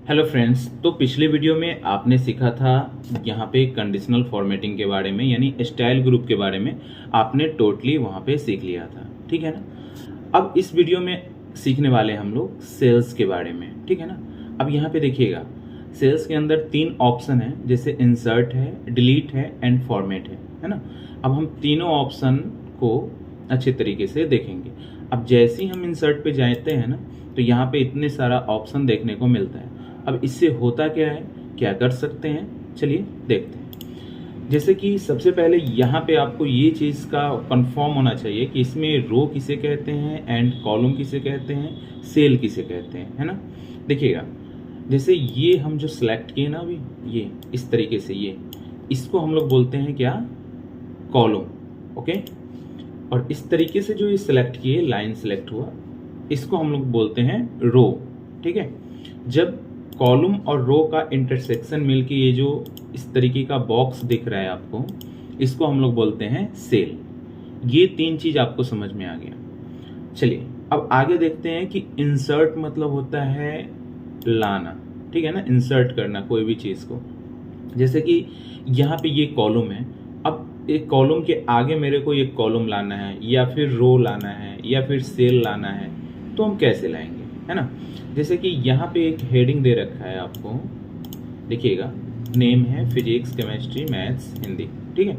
Hello friends, तो पिछले video में आपने सीखा था यहाँ पे कंडीशनल फॉर्मेटिंग के बारे में, यानी स्टाइल ग्रुप के बारे में आपने टोटली वहाँ पे सीख लिया था। ठीक है ना। अब इस वीडियो में सीखने वाले हम लोग सेल्स के बारे में। ठीक है ना। अब यहाँ पे देखिएगा, सेल्स के अंदर 3 ऑप्शन है, जैसे इंसर्ट है, डिलीट है एंड फॉर्मेट है ना। अब हम तीनों ऑप्शन को अच्छे तरीके से देखेंगे। अब जैसे ही हम इंसर्ट पे जाते हैं ना, तो यहाँ पे इतने सारा ऑप्शन देखने को मिलता है। अब इससे होता क्या है, क्या कर सकते हैं, चलिए देखते हैं। जैसे कि सबसे पहले यहाँ पे आपको ये चीज़ का कंफर्म होना चाहिए कि इसमें रो किसे कहते हैं एंड कॉलम किसे कहते हैं, सेल किसे कहते हैं, है ना। देखिएगा, जैसे ये हम जो सिलेक्ट किए ना अभी, ये इस तरीके से, ये इसको हम लोग बोलते हैं क्या, कॉलम। ओके। और इस तरीके से जो ये सिलेक्ट किए, लाइन सिलेक्ट हुआ, इसको हम लोग बोलते हैं रो। ठीक है। जब कॉलम और रो का इंटरसेक्शन मिलके ये जो इस तरीके का बॉक्स दिख रहा है आपको, इसको हम लोग बोलते हैं सेल। ये 3 चीज आपको समझ में आ गया। चलिए अब आगे देखते हैं कि इंसर्ट मतलब होता है लाना। ठीक है ना, इंसर्ट करना कोई भी चीज को। जैसे कि यहाँ पे ये कॉलम है, अब एक कॉलम के आगे मेरे को एक कॉलम लाना है, या फिर रो लाना है, या फिर सेल लाना है, तो हम कैसे लाएंगे, है ना। जैसे कि यहाँ पे एक हेडिंग दे रखा है आपको, देखिएगा, नेम है फिजिक्स, केमिस्ट्री, मैथ्स, हिंदी। ठीक है।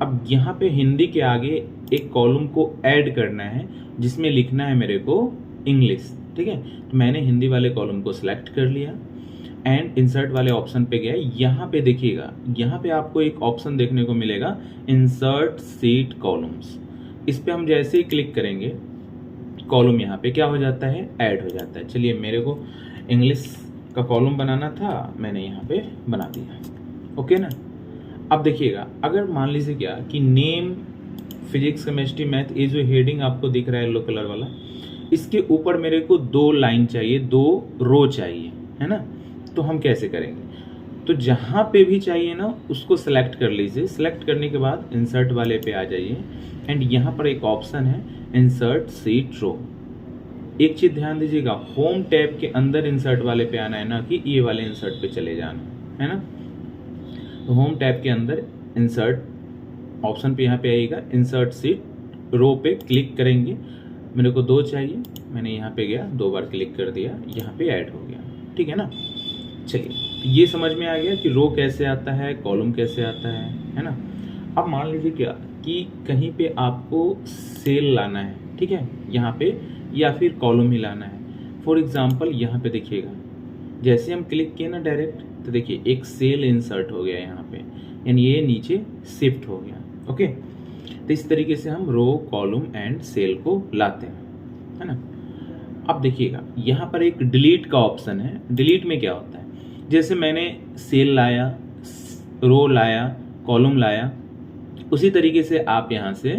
अब यहाँ पे हिंदी के आगे एक कॉलम को ऐड करना है, जिसमें लिखना है मेरे को इंग्लिश। ठीक है। तो मैंने हिंदी वाले कॉलम को सिलेक्ट कर लिया एंड इंसर्ट वाले ऑप्शन पे गया। यहाँ पे देखिएगा, यहाँ पे आपको एक ऑप्शन देखने को मिलेगा, इंसर्ट सीट कॉलम्स। इस पे हम जैसे ही क्लिक करेंगे, कॉलम यहाँ पे क्या हो जाता है, ऐड हो जाता है। चलिए, मेरे को इंग्लिश का कॉलम बनाना था, मैंने यहाँ पे बना दिया। ओके ना। अब देखिएगा, अगर मान लीजिए क्या कि नेम फिजिक्स, केमिस्ट्री, मैथ, ये जो हेडिंग आपको दिख रहा है येलो कलर वाला, इसके ऊपर मेरे को 2 लाइन चाहिए, 2 रो चाहिए, है ना। तो हम कैसे करेंगे, तो जहाँ पे भी चाहिए ना उसको सिलेक्ट कर लीजिए। सिलेक्ट करने के बाद इंसर्ट वाले पे आ जाइए एंड यहाँ पर एक ऑप्शन है इंसर्ट सीट रो। एक चीज ध्यान दीजिएगा, होम टैब के अंदर इंसर्ट वाले पे आना है, ना कि ये वाले इंसर्ट पे चले जाना है ना। तो होम टैब के अंदर इंसर्ट ऑप्शन पे यहाँ पे आइएगा, इंसर्ट सीट रो पे क्लिक करेंगे। मेरे को 2 चाहिए, मैंने यहाँ पे गया, 2 बार क्लिक कर दिया, यहाँ पे ऐड हो गया। ठीक है ना। चलिए, ये समझ में आ गया कि रो कैसे आता है, कॉलम कैसे आता है ना। अब मान लीजिए क्या कि कहीं पे आपको सेल लाना है, ठीक है, यहाँ पे, या फिर कॉलम ही लाना है। फॉर एग्जांपल यहाँ पे देखिएगा, जैसे हम क्लिक किए ना डायरेक्ट, तो देखिए एक सेल इंसर्ट हो गया यहाँ पे, यानी ये नीचे शिफ्ट हो गया। ओके। तो इस तरीके से हम रो, कॉलम एंड सेल को लाते हैं, है ना। अब देखिएगा, यहाँ पर एक डिलीट का ऑप्शन है। डिलीट में क्या होता है, जैसे मैंने सेल लाया, रो लाया, कॉलम लाया, उसी तरीके से आप यहाँ से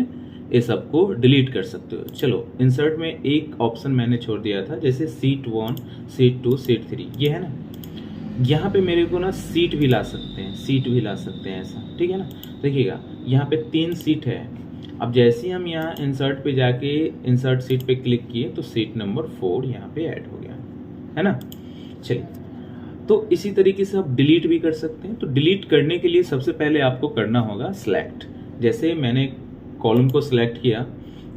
ये सबको डिलीट कर सकते हो। चलो, इंसर्ट में एक ऑप्शन मैंने छोड़ दिया था, जैसे सीट 1, सीट 2, सीट 3, ये है ना। यहाँ पे मेरे को ना सीट भी ला सकते हैं, सीट भी ला सकते हैं, ऐसा। ठीक है ना। देखिएगा, यहाँ पे 3 सीट है। अब जैसे ही हम यहाँ इंसर्ट पे जाके इंसर्ट सीट पे क्लिक किए, तो सीट नंबर 4 यहाँ पे ऐड हो गया, है ना। चलिए, तो इसी तरीके से आप डिलीट भी कर सकते हैं। तो डिलीट करने के लिए सबसे पहले आपको करना होगा सिलेक्ट। जैसे मैंने कॉलम को सिलेक्ट किया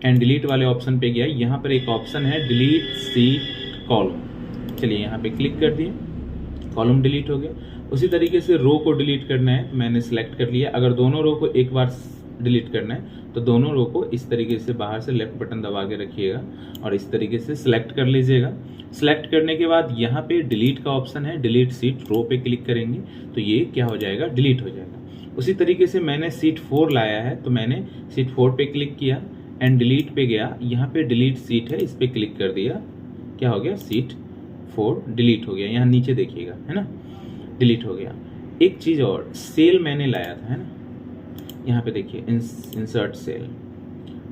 एंड डिलीट वाले ऑप्शन पे गया, यहाँ पर एक ऑप्शन है डिलीट सीट कॉलम। चलिए, यहाँ पे क्लिक कर दिए, कॉलम डिलीट हो गया। उसी तरीके से रो को डिलीट करना है, मैंने सिलेक्ट कर लिया। अगर दोनों रो को एक बार डिलीट करना है, तो दोनों रो को इस तरीके से बाहर से लेफ्ट बटन दबा के रखिएगा और इस तरीके से सिलेक्ट कर लीजिएगा। सिलेक्ट करने के बाद यहाँ पे डिलीट का ऑप्शन है, डिलीट सीट रो पे क्लिक करेंगे, तो ये क्या हो जाएगा, डिलीट हो जाएगा। उसी तरीके से मैंने सीट 4 लाया है, तो मैंने सीट 4 पे क्लिक किया एंड डिलीट पे गया, यहाँ पे डिलीट सीट है, इस पे क्लिक कर दिया, क्या हो गया, सीट 4 डिलीट हो गया। यहाँ नीचे देखिएगा, है ना, डिलीट हो गया। एक चीज और, सेल मैंने लाया था, है ना, यहाँ पे देखिए इंसर्ट सेल।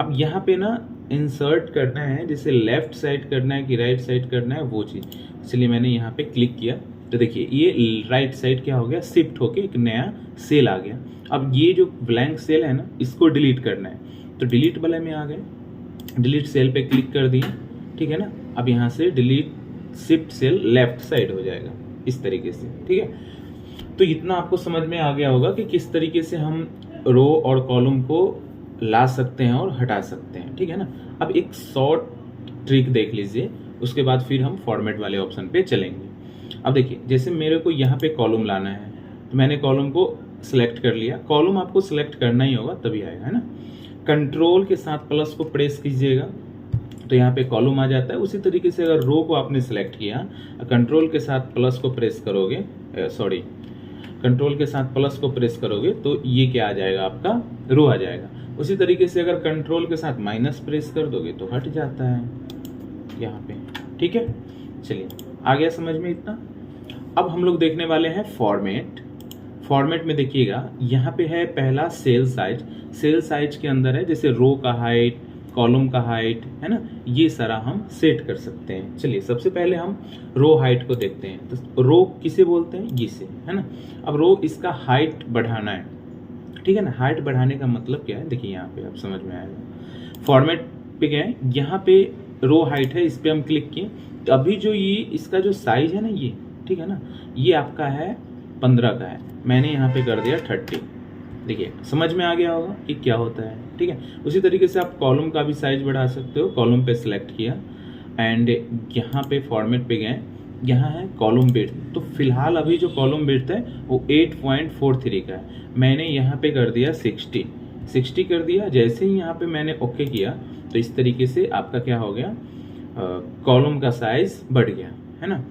अब यहाँ पे ना इंसर्ट करना है, जैसे लेफ्ट साइड करना है कि राइट साइड करना है, वो चीज़। इसलिए मैंने यहाँ पे क्लिक किया, तो देखिए ये राइट साइड क्या हो गया, शिफ्ट होके एक नया सेल आ गया। अब ये जो ब्लैंक सेल है ना, इसको डिलीट करना है, तो डिलीट वाले में आ गए, डिलीट सेल पे क्लिक कर दिए। ठीक है ना। अब यहाँ से delete shift cell left side हो जाएगा, इस तरीके से, ठीक है। तो इतना आपको समझ में आ गया होगा कि किस तरीके से हम रो और कॉलम को ला सकते हैं और हटा सकते हैं, ठीक है ना। अब एक शॉर्ट ट्रिक देख लीजिए, उसके बाद फिर हम फॉर्मेट वाले ऑप्शन पे चलेंगे। अब देखिए, जैसे मेरे को यहाँ पे कॉलम लाना है, तो मैंने कॉलम को सिलेक्ट कर लिया। कॉलम आपको सिलेक्ट करना ही होगा तभी आएगा, है ना। कंट्रोल के साथ प्लस को प्रेस कीजिएगा तो यहाँ पे कॉलम आ जाता है। उसी तरीके से अगर रो को आपने सिलेक्ट किया, कंट्रोल के साथ प्लस को प्रेस करोगे, कंट्रोल के साथ प्लस को प्रेस करोगे तो ये क्या आ जाएगा, आपका रो आ जाएगा। उसी तरीके से अगर कंट्रोल के साथ माइनस प्रेस कर दोगे तो हट जाता है यहाँ पे, ठीक है। चलिए, आ गया समझ में इतना। अब हम लोग देखने वाले हैं फॉर्मेट। फॉर्मेट में देखिएगा, यहाँ पे है पहला सेल साइज। सेल साइज के अंदर है जैसे रो का हाइट, कॉलम का हाइट, है ना, ये सारा हम सेट कर सकते हैं। चलिए, सबसे पहले हम रो हाइट को देखते हैं। तो रो किसे बोलते हैं, ये से, है ना। अब रो इसका हाइट बढ़ाना है, ठीक है ना। हाइट बढ़ाने का मतलब क्या है, देखिए यहाँ पे आप समझ में आएगा। फॉर्मेट पे गए, यहाँ पे रो हाइट है, इस पे हम क्लिक किए तो अभी जो ये इसका जो साइज है ना, ये, ठीक है ना, ये आपका है 15 का है, मैंने यहाँ पे कर दिया 30। देखिए, समझ में आ गया होगा कि क्या होता है, ठीक है। उसी तरीके से आप कॉलम का भी साइज बढ़ा सकते हो। कॉलम पे सिलेक्ट किया एंड यहाँ पे फॉर्मेट पे गए, यहाँ है कॉलम विड्थ। तो फिलहाल अभी जो कॉलम विड्थ है वो 8.43 का है, मैंने यहाँ पे कर दिया 60 कर दिया। जैसे ही यहाँ पे मैंने ओके किया तो इस तरीके से आपका क्या हो गया, कॉलम का साइज बढ़ गया, है ना।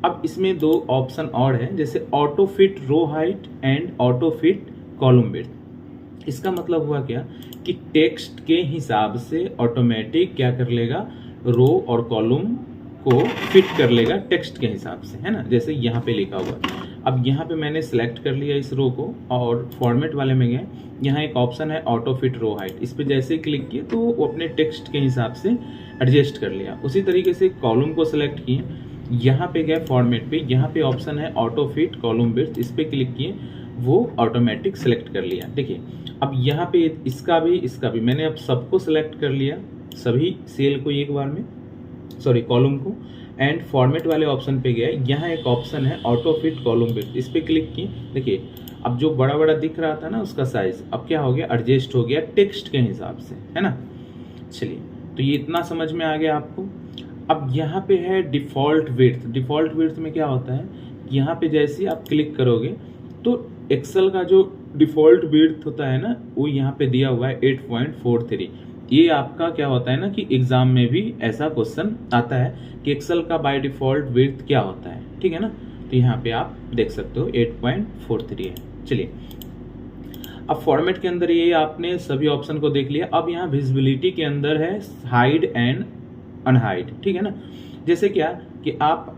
अब इसमें दो ऑप्शन और है, जैसे auto fit row height and auto fit column width. इसका मतलब हुआ क्या कि टेक्स्ट के हिसाब से ऑटोमेटिक क्या कर लेगा, रो और कॉलम को फिट कर लेगा टेक्स्ट के हिसाब से, है ना, जैसे यहाँ पे लिखा हुआ है। अब यहाँ पे मैंने सेलेक्ट कर लिया इस रो को और फॉर्मेट वाले में गए, यहाँ एक ऑप्शन है ऑटो फिट रो हाइट, इस पे जैसे ही क्लिक किए तो वो अपने टेक्स्ट के हिसाब से एडजस्ट कर लिया। उसी तरीके से कॉलम को सिलेक्ट किए, यहाँ पे गए फॉर्मेट पे, यहाँ पे ऑप्शन है ऑटो फिट कॉलम विड्थ, इस पे क्लिक किए, वो ऑटोमेटिक सेलेक्ट कर लिया। देखिए, अब यहाँ पे इसका भी मैंने अब सबको सिलेक्ट कर लिया, सभी सेल को एक बार में, सॉरी कॉलम को, एंड फॉर्मेट वाले ऑप्शन पे गया, यहाँ एक ऑप्शन है ऑटो फिट कॉलम विड्थ, इस पे क्लिक किए। देखिए, अब जो बड़ा बड़ा दिख रहा था ना उसका साइज अब क्या हो गया, एडजस्ट हो गया टेक्स्ट के हिसाब से, है ना। चलिए, तो ये इतना समझ में आ गया आपको। अब यहाँ पे है डिफ़ॉल्ट विड्थ। डिफ़ॉल्ट विड्थ में क्या होता है, यहाँ पे जैसे आप क्लिक करोगे तो एक्सेल का जो डिफ़ॉल्ट विड्थ होता है ना, वो यहाँ पे दिया हुआ है 8.43। ये आपका क्या होता है ना कि एग्जाम में भी ऐसा क्वेश्चन आता है कि एक्सेल का बाय डिफ़ॉल्ट विड्थ क्या होता है, ठीक है ना। तो यहाँ पे आप देख सकते हो 8.43 है। चलिए, अब फॉर्मेट के अंदर ये आपने सभी ऑप्शन को देख लिया। अब यहाँ विजिबिलिटी के अंदर है हाइड एंड अनहाइड, ठीक है ना। जैसे क्या कि आप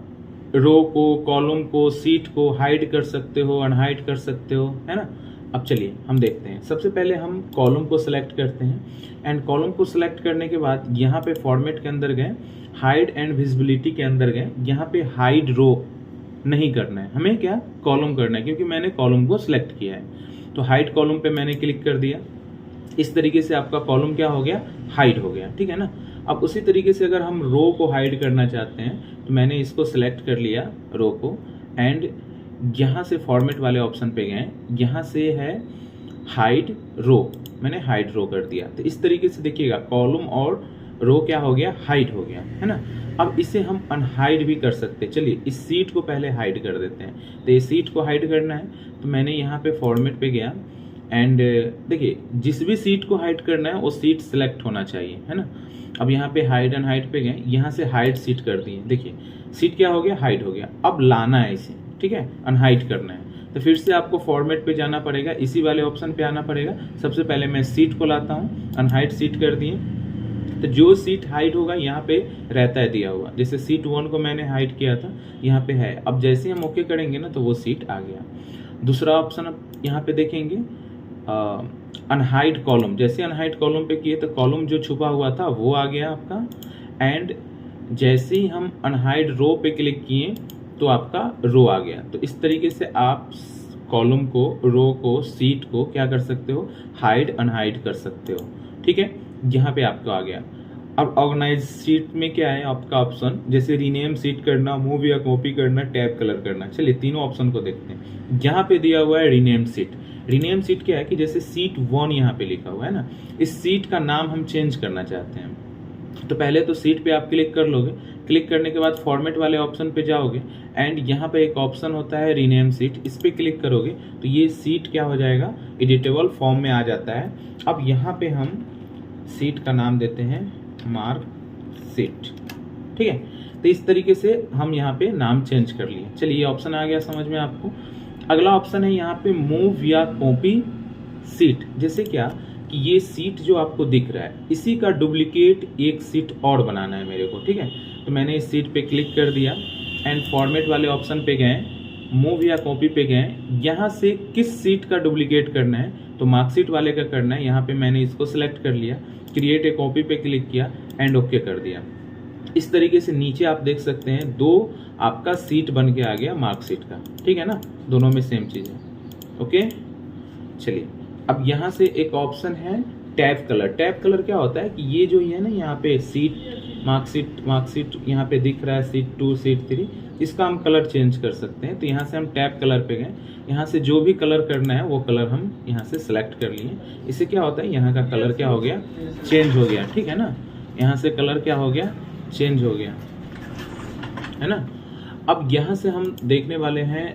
रो को, कॉलम को, सीट को हाइड कर सकते हो, अनहाइड कर सकते हो, है ना। अब चलिए हम देखते हैं। सबसे पहले हम कॉलम को सिलेक्ट करते हैं एंड कॉलम को सिलेक्ट करने के बाद यहाँ पे फॉर्मेट के अंदर गए, हाइड एंड विजिबिलिटी के अंदर गए, यहाँ पे हाइड रो नहीं करना है हमें, क्या कॉलम करना है, क्योंकि मैंने कॉलम को सिलेक्ट किया है। तो हाइड कॉलम पे मैंने क्लिक कर दिया, इस तरीके से आपका कॉलम क्या हो गया, हाइड हो गया, ठीक है ना। अब उसी तरीके से अगर हम रो को हाइड करना चाहते हैं तो मैंने इसको सिलेक्ट कर लिया रो को, एंड यहाँ से फॉर्मेट वाले ऑप्शन पे गए, यहाँ से है हाइड रो, मैंने हाइड रो कर दिया। तो इस तरीके से देखिएगा कॉलम और रो क्या हो गया, हाइड हो गया, है ना। अब इसे हम अनहाइड भी कर सकते हैं। चलिए, इस सीट को पहले हाइड कर देते हैं। तो ये सीट को हाइड करना है तो मैंने यहाँ पे फॉर्मेट पे गया एंड देखिए, जिस भी सीट को हाइड करना है वो सीट सिलेक्ट होना चाहिए, है ना। अब यहाँ पे हाइड एंड हाइड पे गए, यहाँ से हाइड सीट कर दिए। देखिए, सीट क्या हो गया, हाइड हो गया। अब लाना है इसे, ठीक है, अनहाइड करना है तो फिर से आपको फॉर्मेट पे जाना पड़ेगा, इसी वाले ऑप्शन पे आना पड़ेगा। सबसे पहले मैं सीट को लाता हूँ, अनहाइड सीट कर दिए। तो जो सीट हाइड होगा यहाँ पे रहता है दिया हुआ, जैसे सीट 1 को मैंने हाइड किया था, यहाँ पे है। अब जैसे हम ओके करेंगे ना तो वो सीट आ गया। दूसरा ऑप्शन अब यहाँ पे देखेंगे, अनहाइड कॉलम। जैसे अनहाइड कॉलम पे किए तो कॉलम जो छुपा हुआ था वो आ गया आपका, एंड जैसे ही हम अनहाइड रो पे क्लिक किए तो आपका रो आ गया। तो इस तरीके से आप कॉलम को, रो को, सीट को क्या कर सकते हो, हाइड अनहाइड कर सकते हो, ठीक है। यहाँ पे आपको आ गया। अब ऑर्गेनाइज सीट में क्या है आपका ऑप्शन, जैसे रीनेम सीट करना, मूव या कॉपी करना, टैब कलर करना। चलिए तीनों ऑप्शन को देखते हैं। यहाँ पे दिया हुआ है रीनेम सीट। रीनेम सीट क्या है कि जैसे सीट 1 यहाँ पे लिखा हुआ है ना, इस सीट का नाम हम चेंज करना चाहते हैं। तो पहले तो सीट पे आप क्लिक कर लोगे, क्लिक करने के बाद फॉर्मेट वाले ऑप्शन पे जाओगे एंड यहाँ पे एक ऑप्शन होता है रीनेम सीट, इस पे क्लिक करोगे तो ये सीट क्या हो जाएगा, एडिटेबल फॉर्म में आ जाता है। अब यहाँ पे हम सीट का नाम देते हैं मार्क सीट, ठीक है। तो इस तरीके से हम यहाँ पे नाम चेंज कर लिए। चलिए ये ऑप्शन आ गया समझ में आपको। अगला ऑप्शन है यहाँ पे मूव या कॉपी सीट। जैसे क्या कि ये सीट जो आपको दिख रहा है इसी का डुप्लीकेट एक सीट और बनाना है मेरे को, ठीक है। तो मैंने इस सीट पे क्लिक कर दिया एंड फॉर्मेट वाले ऑप्शन पे गए, मूव या कॉपी पे गए। यहाँ से किस सीट का डुप्लीकेट करना है, तो मार्कशीट वाले का करना है। यहाँ पे मैंने इसको सिलेक्ट कर लिया, क्रिएट ए कॉपी पे क्लिक किया एंड ओके कर दिया। इस तरीके से नीचे आप देख सकते हैं 2 आपका सीट बन के आ गया मार्कशीट का, ठीक है ना, दोनों में सेम चीज़ है। ओके चलिए अब यहाँ से एक ऑप्शन है टैब कलर। टैब कलर क्या होता है कि ये जो है ना यहाँ पे सीट मार्कशीट यहाँ पे दिख रहा है सीट 2 सीट 3, इसका हम कलर चेंज कर सकते हैं। तो यहाँ से हम टैब कलर पे गए, यहाँ से जो भी कलर करना है वो कलर हम यहाँ से सेलेक्ट कर लिए। इससे क्या होता है यहाँ का कलर क्या हो गया, चेंज हो गया, ठीक है ना। यहाँ से कलर क्या हो गया, चेंज हो गया, है ना। अब यहाँ से हम देखने वाले हैं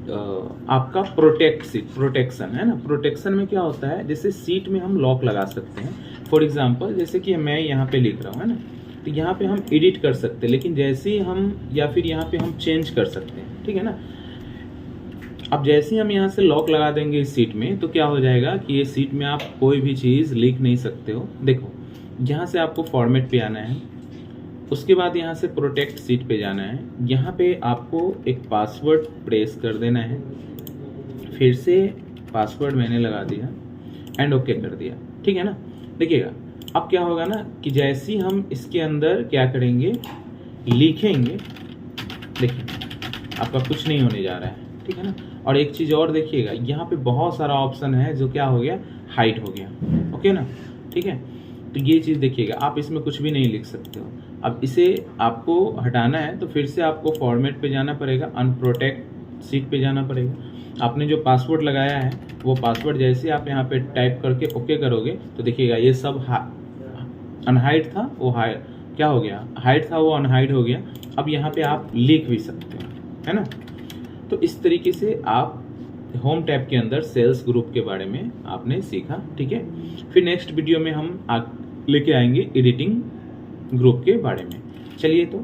आपका प्रोटेक्ट सीट, प्रोटेक्शन, है ना। प्रोटेक्शन में क्या होता है, जैसे सीट में हम लॉक लगा सकते हैं। फॉर एग्जांपल जैसे कि मैं यहाँ पे लिख रहा हूँ, है ना, तो यहाँ पे हम एडिट कर सकते हैं, लेकिन जैसे ही हम या फिर यहाँ पे हम चेंज कर सकते हैं, ठीक है ना। अब जैसे ही हम यहाँ से लॉक लगा देंगे इस सीट में तो क्या हो जाएगा कि ये सीट में आप कोई भी चीज़ लिख नहीं सकते हो। देखो यहाँ से आपको फॉर्मेट पे आना है, उसके बाद यहाँ से प्रोटेक्ट सीट पे जाना है। यहाँ पे आपको एक पासवर्ड प्रेस कर देना है, फिर से पासवर्ड मैंने लगा दिया एंड ओके कर दिया, ठीक है ना। देखिएगा अब क्या होगा ना कि जैसे ही हम इसके अंदर क्या करेंगे, लिखेंगे, देखिए आपका कुछ नहीं होने जा रहा है, ठीक है ना। और एक चीज़ और देखिएगा, यहाँ पे बहुत सारा ऑप्शन है जो क्या हो गया, हाइड हो गया, ओके ना, ठीक है। तो ये चीज़ देखिएगा, आप इसमें कुछ भी नहीं लिख सकते हो। अब इसे आपको हटाना है तो फिर से आपको फॉर्मेट पे जाना पड़ेगा, अनप्रोटेक्ट सीट पे जाना पड़ेगा। आपने जो पासवर्ड लगाया है वो पासवर्ड जैसे आप यहाँ पे टाइप करके ओके करोगे तो देखिएगा ये सब अनहाइड था, वो क्या हो गया, हाइड था वो अनहाइड हो गया। अब यहाँ पे आप लिख भी सकते हो, है ना। तो इस तरीके से आप होम टैब के अंदर सेल्स ग्रुप के बारे में आपने सीखा, ठीक है। फिर नेक्स्ट वीडियो में हम लेके आएंगे एडिटिंग ग्रुप के बारे में। चलिए तो